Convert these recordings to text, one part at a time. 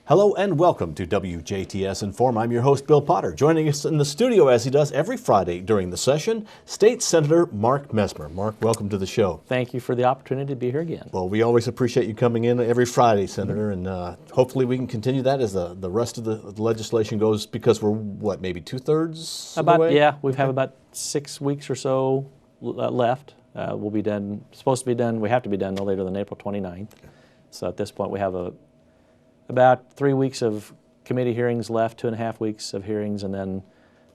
Hello and welcome to WJTS-Inform. I'm your host, Bill Potter. Joining us in the studio, as he does every Friday during the session, State Senator Mark Messmer. Mark, welcome to the show. Thank you for the opportunity to be here again. Well, we always appreciate you coming in every Friday, Senator, and hopefully we can continue that as the rest of the legislation goes, because we're, what, maybe two-thirds of the way? Yeah, we have about 6 weeks or so left. We'll be done, supposed to be done, we have to be done no later than April 29th. So at this point we have about 3 weeks of committee hearings left, 2.5 weeks of hearings, and then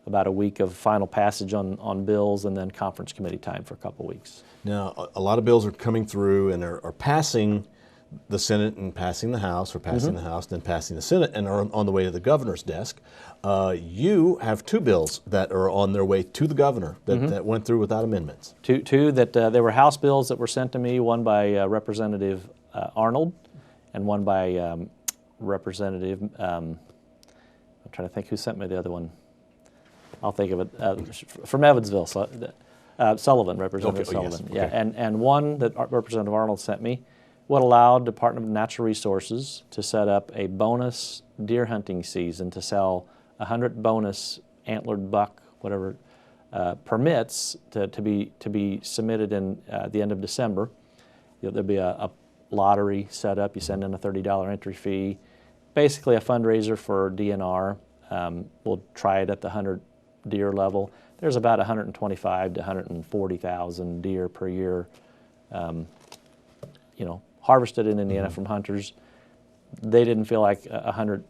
about a week of final passage on bills, and then conference committee time for a couple weeks. Now, a lot of bills are coming through and are passing the Senate and passing the House, or passing the House, then passing the Senate, and are on the way to the governor's desk. You have two bills that are on their way to the governor that went through without amendments. Two that there were House bills that were sent to me, one by Representative Arnold and one by Representative, I'm trying to think who sent me the other one. I'll think of it, from Evansville, Sullivan, Representative Sullivan. Yes, okay. Yeah, and one that Representative Arnold sent me would allow Department of Natural Resources to set up a bonus deer hunting season to sell 100 bonus antlered buck, whatever, permits to be submitted in the end of December. There'll be a lottery set up. You send in a $30 entry fee. Basically a fundraiser for DNR. We'll try it at the 100 deer level. There's about 125 to 140,000 deer per year, harvested in Indiana from hunters. They didn't feel like 100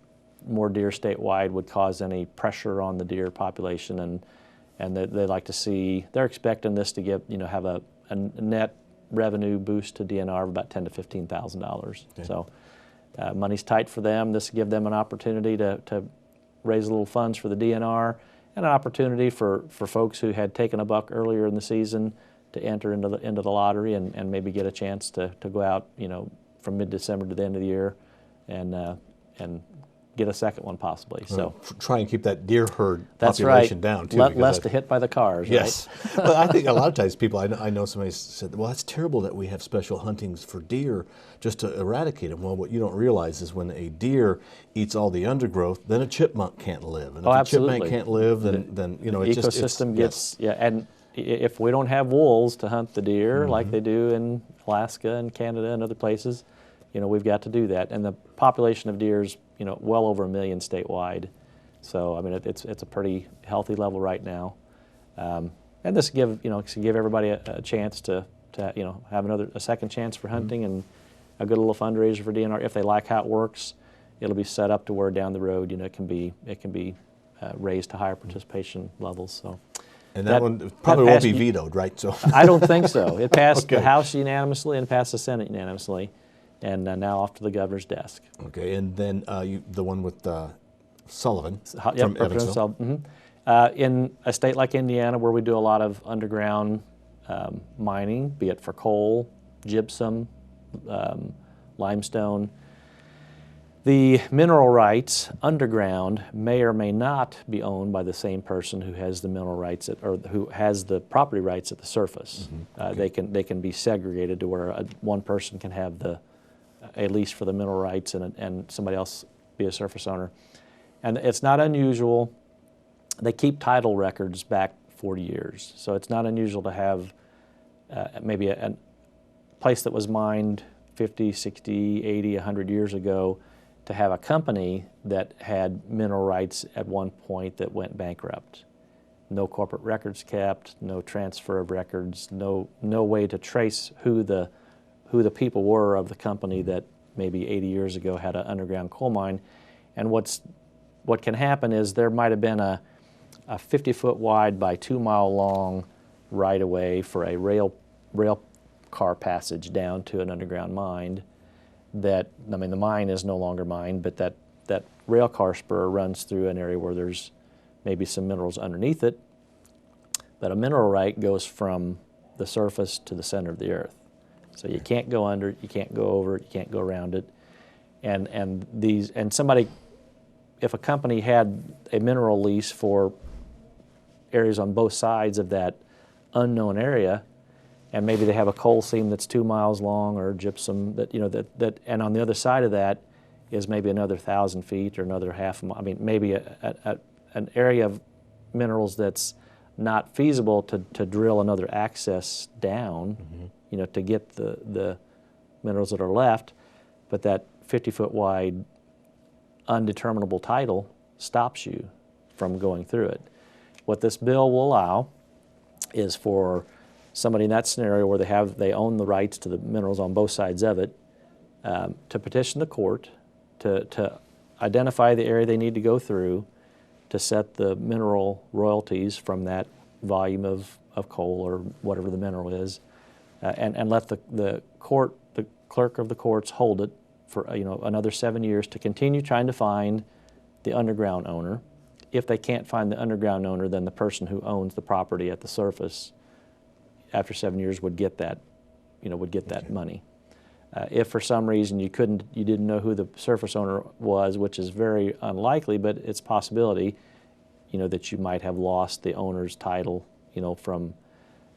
more deer statewide would cause any pressure on the deer population, and they like to see, they're expecting this to give, have a net revenue boost to DNR of about $10,000 to $15,000. Okay. So money's tight for them. This will give them an opportunity to raise a little funds for the DNR, and an opportunity for folks who had taken a buck earlier in the season to enter into the lottery and maybe get a chance to go out, from mid-December to the end of the year and get a second one possibly. So try and keep that deer herd population down too. Less to hit by the cars. Yes. Right? Well, I think a lot of times people, I know somebody said, well, that's terrible that we have special huntings for deer just to eradicate them. Well, what you don't realize is when a deer eats all the undergrowth, then a chipmunk can't live. And if a chipmunk can't live, then it ecosystem gets, and if we don't have wolves to hunt the deer like they do in Alaska and Canada and other places, we've got to do that. And the population of deer is, well over 1 million statewide. So, I mean, it's a pretty healthy level right now. And this give everybody a chance to have a second chance for hunting and a good little fundraiser for DNR. If they like how it works, it'll be set up to where down the road, it can be raised to higher participation levels. So. And that one probably won't be vetoed, right? So I don't think so. It passed the House unanimously and it passed the Senate unanimously, and now off to the governor's desk. Okay, and then the one with Sullivan from Evansville. In a state like Indiana, where we do a lot of underground mining, be it for coal, gypsum, limestone, the mineral rights underground may or may not be owned by the same person who has the mineral rights or who has the property rights at the surface. Okay. They can be segregated to where one person can have a lease for the mineral rights and somebody else be a surface owner. And it's not unusual. They keep title records back 40 years. So it's not unusual to have maybe a place that was mined 50, 60, 80, 100 years ago, to have a company that had mineral rights at one point that went bankrupt. No corporate records kept, no transfer of records, no way to trace who the people were of the company that maybe 80 years ago had an underground coal mine. And what can happen is there might have been a 50-foot wide by 2-mile long right-of-way for a rail car passage down to an underground mine. The mine is no longer mined, but that rail car spur runs through an area where there's maybe some minerals underneath it. But a mineral right goes from the surface to the center of the earth. So you can't go under it, you can't go over it, you can't go around it. And somebody, if a company had a mineral lease for areas on both sides of that unknown area, and maybe they have a coal seam that's 2 miles long or gypsum and on the other side of that is maybe another 1,000 feet or another half a mile. I mean, maybe an area of minerals that's not feasible to drill another access down, you know, to get the minerals that are left, but that 50-foot wide undeterminable title stops you from going through it. What this bill will allow is for somebody in that scenario where they own the rights to the minerals on both sides of it, to petition the court to identify the area they need to go through to set the mineral royalties from that volume of coal or whatever the mineral is, and let the clerk of the courts hold it for, you know, another 7 years to continue trying to find the underground owner. If they can't find the underground owner, then the person who owns the property at the surface after 7 years would get that, you know, would get that money. If for some reason you didn't know who the surface owner was, which is very unlikely, but it's a possibility, you know, that you might have lost the owner's title, you know, from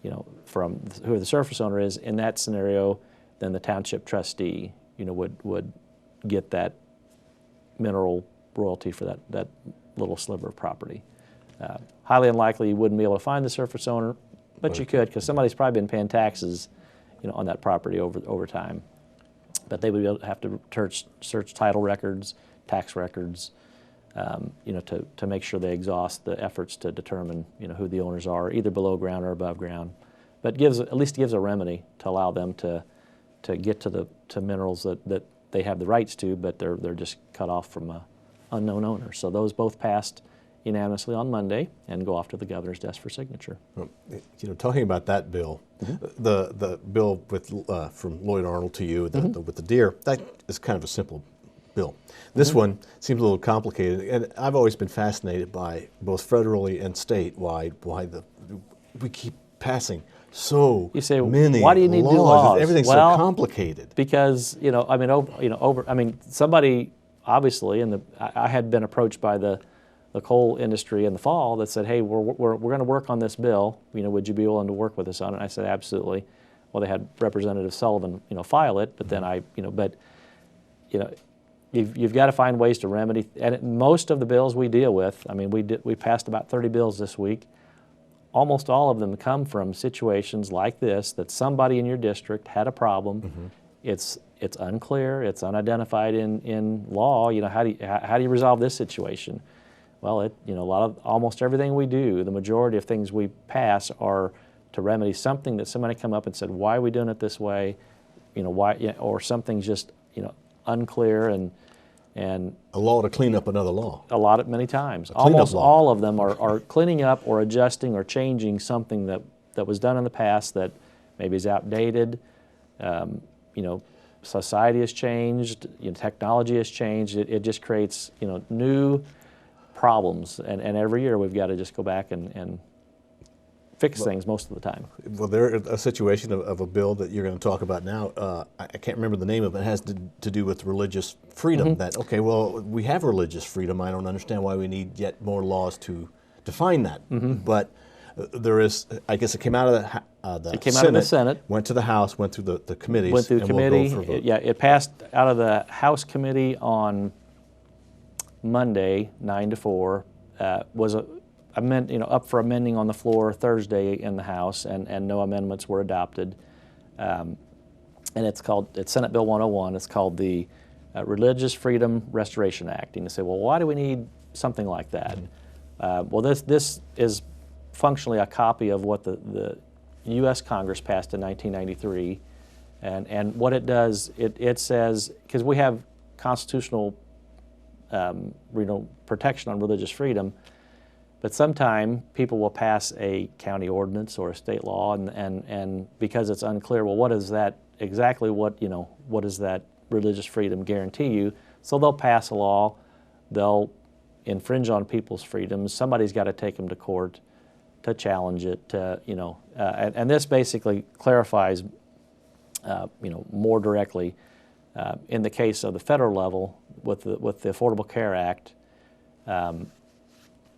who the surface owner is. In that scenario, then the township trustee, you know, would get that mineral royalty for that little sliver of property. Highly unlikely you wouldn't be able to find the surface owner, but you could, because somebody's probably been paying taxes, you know, on that property over time. But they would have to search title records, tax records, you know, to make sure they exhaust the efforts to determine, you know, who the owners are, either below ground or above ground. But at least gives a remedy to allow them to get to minerals that they have the rights to, but they're just cut off from an unknown owner. So those both passed unanimously on Monday and go off to the governor's desk for signature. Well, you know, talking about that bill, the bill with from Lloyd Arnold to you, with the deer, that is kind of a simple bill. This one seems a little complicated, and I've always been fascinated by both federally and statewide why we keep passing so many why do you need laws? New laws? Everything's so complicated. Because somebody obviously, and I had been approached by the coal industry in the fall that said, hey, we're going to work on this bill. You know, would you be willing to work with us on it? And I said, absolutely. Well, they had Representative Sullivan, you know, file it, but then you've got to find ways to remedy. And most of the bills we deal with, I mean, we passed about 30 bills this week. Almost all of them come from situations like this, that somebody in your district had a problem. It's unclear. It's unidentified in law. You know, how do you resolve this situation? Well, almost everything we do, the majority of things we pass are to remedy something that somebody come up and said, why are we doing it this way? You know, why, or something's just, you know, unclear and a law to clean up another law. Many times. Almost all of them are cleaning up or adjusting or changing something that was done in the past that maybe is outdated. You know, society has changed. You know, technology has changed. It just creates, you know, new problems, and every year we've got to just go back and fix things most of the time. Well, there's a situation of a bill that you're going to talk about now. I can't remember the name of it. It has to do with religious freedom. We have religious freedom. I don't understand why we need yet more laws to define that. But there is, I guess it came out of the Senate, went to the House, went through the committees. Went through and committee. We'll go for a vote. It passed out of the House committee on Monday, 9-4, was up for amending on the floor Thursday in the House, and no amendments were adopted. And it's Senate Bill 101. It's called the Religious Freedom Restoration Act. And you say, well, why do we need something like that? Well, this is functionally a copy of what the U.S. Congress passed in 1993. And what it does, it says, because we have constitutional protection on religious freedom, but sometime people will pass a county ordinance or a state law, and because it's unclear, well, what is that exactly? What does that religious freedom guarantee you? So they'll pass a law, they'll infringe on people's freedoms. Somebody's got to take them to court to challenge it. And this basically clarifies, more directly. In the case of the federal level, with the Affordable Care Act,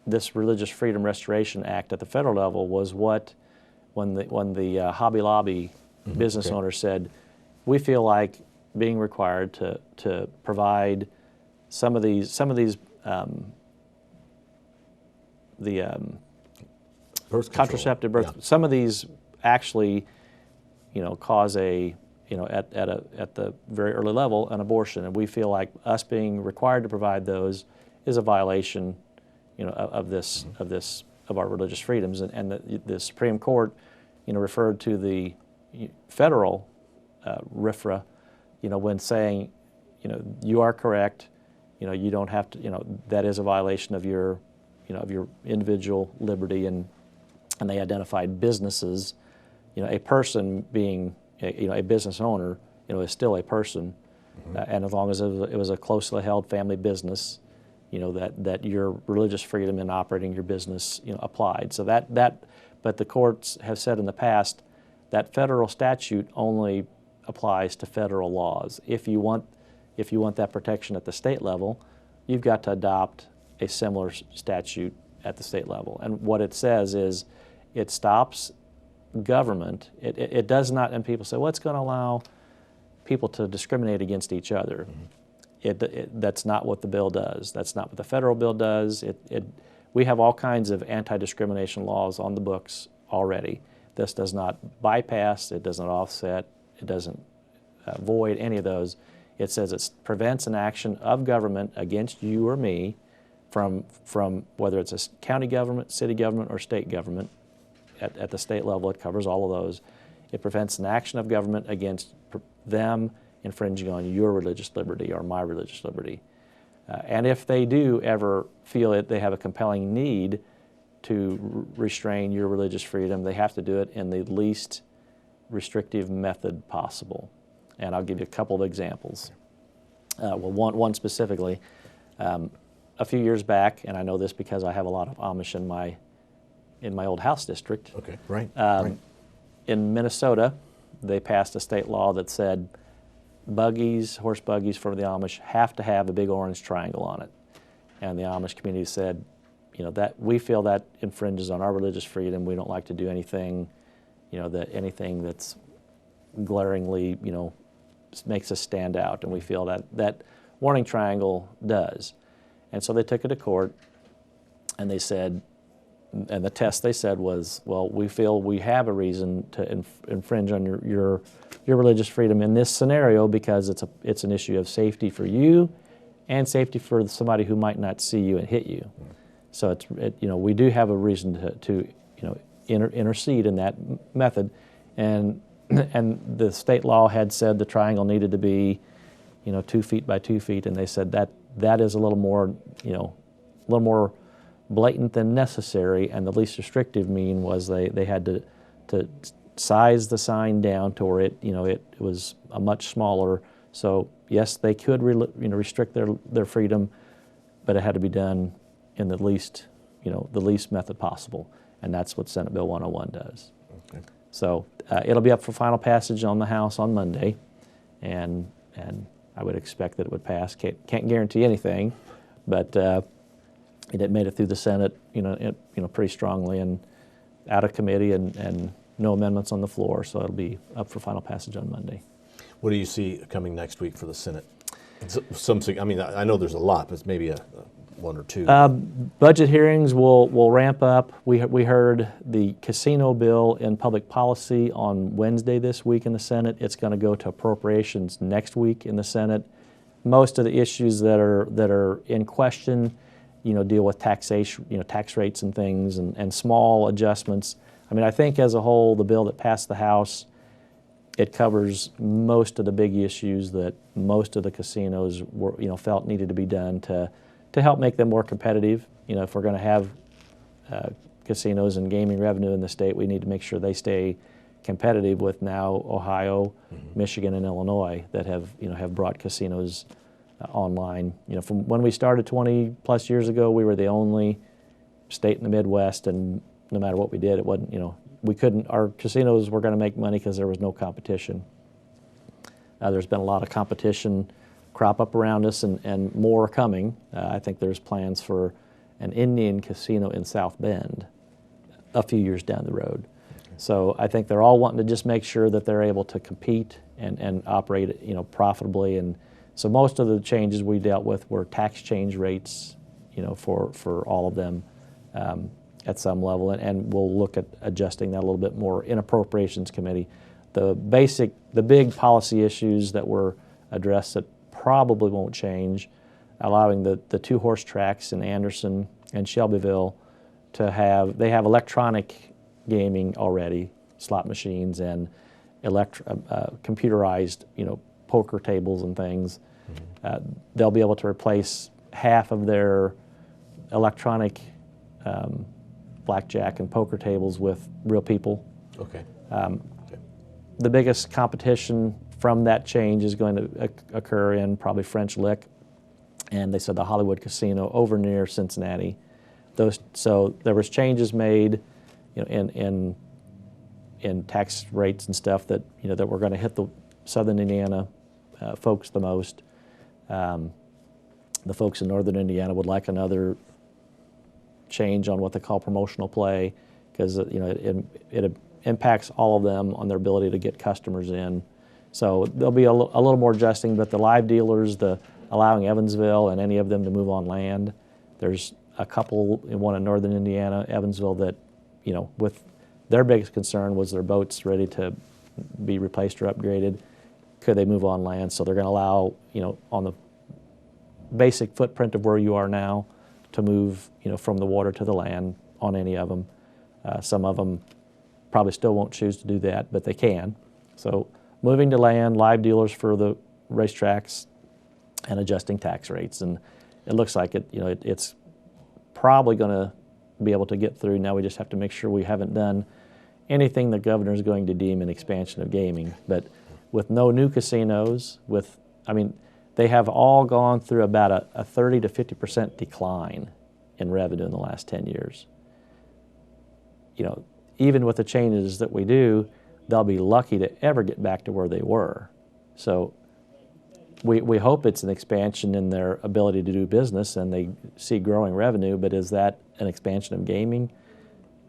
this Religious Freedom Restoration Act at the federal level was what, when the Hobby Lobby business owner said, we feel like being required to provide some of these Birth control. contraceptive birth, Yeah. some of these actually, cause a, at the very early level, an abortion, and we feel like us being required to provide those is a violation, of our religious freedoms, and the Supreme Court, referred to the federal RFRA, when saying, you are correct, you don't have to, that is a violation of your, of your individual liberty, and they identified businesses, a person being, a business owner, is still a person, and as long as it was a closely held family business, that your religious freedom in operating your business, applied. So but the courts have said in the past that federal statute only applies to federal laws. If you want that protection at the state level, you've got to adopt a similar statute at the state level. And what it says is it stops government. It does not, and people say, well, it's going to allow people to discriminate against each other. That's not what the bill does. That's not what the federal bill does. We have all kinds of anti-discrimination laws on the books already. This does not bypass, it doesn't offset, it doesn't void any of those. It says it prevents an action of government against you or me from whether it's a county government, city government, or state government. At the state level, it covers all of those. It prevents an action of government against them infringing on your religious liberty or my religious liberty. And if they do ever feel they have a compelling need to restrain your religious freedom, they have to do it in the least restrictive method possible. And I'll give you a couple of examples. One specifically. A few years back, and I know this because I have a lot of Amish in my old house district. Okay, right. In Minnesota, they passed a state law that said horse buggies for the Amish have to have a big orange triangle on it. And the Amish community said, that we feel that infringes on our religious freedom. We don't like to do anything, anything that's glaringly, makes us stand out. And we feel that warning triangle does. And so they took it to court, and they said, and the test they said was, well, we feel we have a reason to infringe on your religious freedom in this scenario because it's an issue of safety for you and safety for somebody who might not see you and hit you. So we do have a reason to intercede in that method, and the state law had said the triangle needed to be 2 feet by 2 feet, and they said that is a little more blatant than necessary, and the least restrictive mean was they had to size the sign down to where it was a much smaller. So yes, they could restrict their freedom, but it had to be done in the least method possible, and that's what Senate Bill 101 does. Okay. So it'll be up for final passage on the House on Monday, and I would expect that it would pass. Can't guarantee anything, but it made it through the Senate, pretty strongly and out of committee, and no amendments on the floor. So it'll be up for final passage on Monday. What do you see coming next week for the Senate? Something. I mean, I know there's a lot, but it's maybe one or two. Budget hearings will ramp up. We heard the casino bill in public policy on Wednesday this week in the Senate. It's going to go to appropriations next week in the Senate. Most of the issues that are in question, deal with taxation, tax rates and things, and small adjustments. I mean, I think as a whole, the bill that passed the House, it covers most of the big issues that most of the casinos felt needed to be done to help make them more competitive. If we're going to have casinos and gaming revenue in the state, we need to make sure they stay competitive with now Ohio, Michigan, and Illinois that have brought casinos online. From when we started 20 plus years ago, we were the only state in the Midwest, and no matter what we did, it wasn't, our casinos were going to make money because there was no competition. There's been a lot of competition crop up around us, and more coming. I think there's plans for an Indian casino in South Bend a few years down the road. Okay. So I think they're all wanting to just make sure that they're able to compete and operate profitably, and So most of the changes we dealt with were tax change rates, for all of them at some level, and we'll look at adjusting that a little bit more in Appropriations Committee. The big policy issues that were addressed that probably won't change, allowing the two horse tracks in Anderson and Shelbyville they have electronic gaming already, slot machines and computerized, poker tables and things. They'll be able to replace half of their electronic blackjack and poker tables with real people. Okay. The biggest competition from that change is going to occur in probably French Lick, and they said the Hollywood Casino over near Cincinnati. So there was changes made, in tax rates and stuff that that were going to hit the Southern Indiana folks the most. The folks in Northern Indiana would like another change on what they call promotional play, because it impacts all of them on their ability to get customers in. So there'll be a little more adjusting, but the live dealers, allowing Evansville and any of them to move on land, there's a couple, one in Northern Indiana, Evansville, that with their biggest concern was their boats ready to be replaced or upgraded. Could they move on land? So they're going to allow, on the basic footprint of where you are now, to move, from the water to the land on any of them. Some of them probably still won't choose to do that, but they can. So moving to land, live dealers for the racetracks, and adjusting tax rates. And it looks like it's probably going to be able to get through. Now we just have to make sure we haven't done anything the governor is going to deem an expansion of gaming. But with no new casinos, they have all gone through about a 30 to 50% decline in revenue in the last 10 years. Even with the changes that we do, they'll be lucky to ever get back to where they were. So we hope it's an expansion in their ability to do business and they see growing revenue, but is that an expansion of gaming?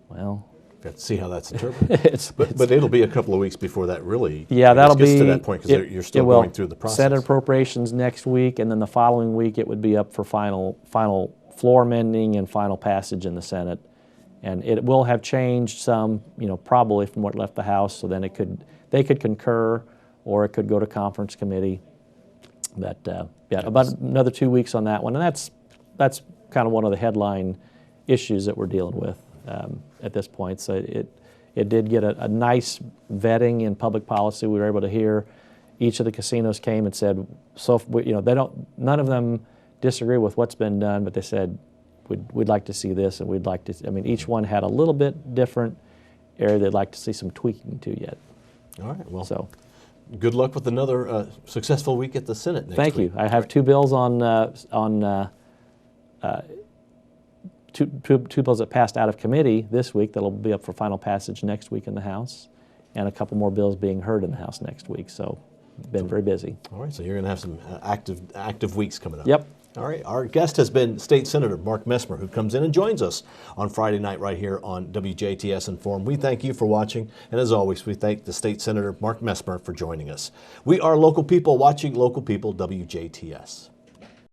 Well, we have to see how that's interpreted. But it'll be a couple of weeks before that really that'll gets be to that point, because you're still going through the process. Senate appropriations next week, and then the following week it would be up for final floor amending and final passage in the Senate. And it will have changed some, probably from what left the House. So then they could concur, or it could go to conference committee. But about another 2 weeks on that one, and that's kind of one of the headline issues that we're dealing with at this point. So it did get a nice vetting in public policy. We were able to hear each of the casinos came and said, none of them disagree with what's been done, but they said, we'd like to see this, and we'd like to. Each one had a little bit different area they'd like to see some tweaking to yet. All right. Well, good luck with another successful week at the Senate next week. Thank you. I have two bills two bills that passed out of committee this week that'll be up for final passage next week in the House, and a couple more bills being heard in the House next week. So, been very busy. All right. So you're going to have some active weeks coming up. Yep. All right, our guest has been State Senator Mark Messmer, who comes in and joins us on Friday night right here on WJTS in.form. We thank you for watching, and as always, we thank the State Senator Mark Messmer for joining us. We are local people watching local people WJTS.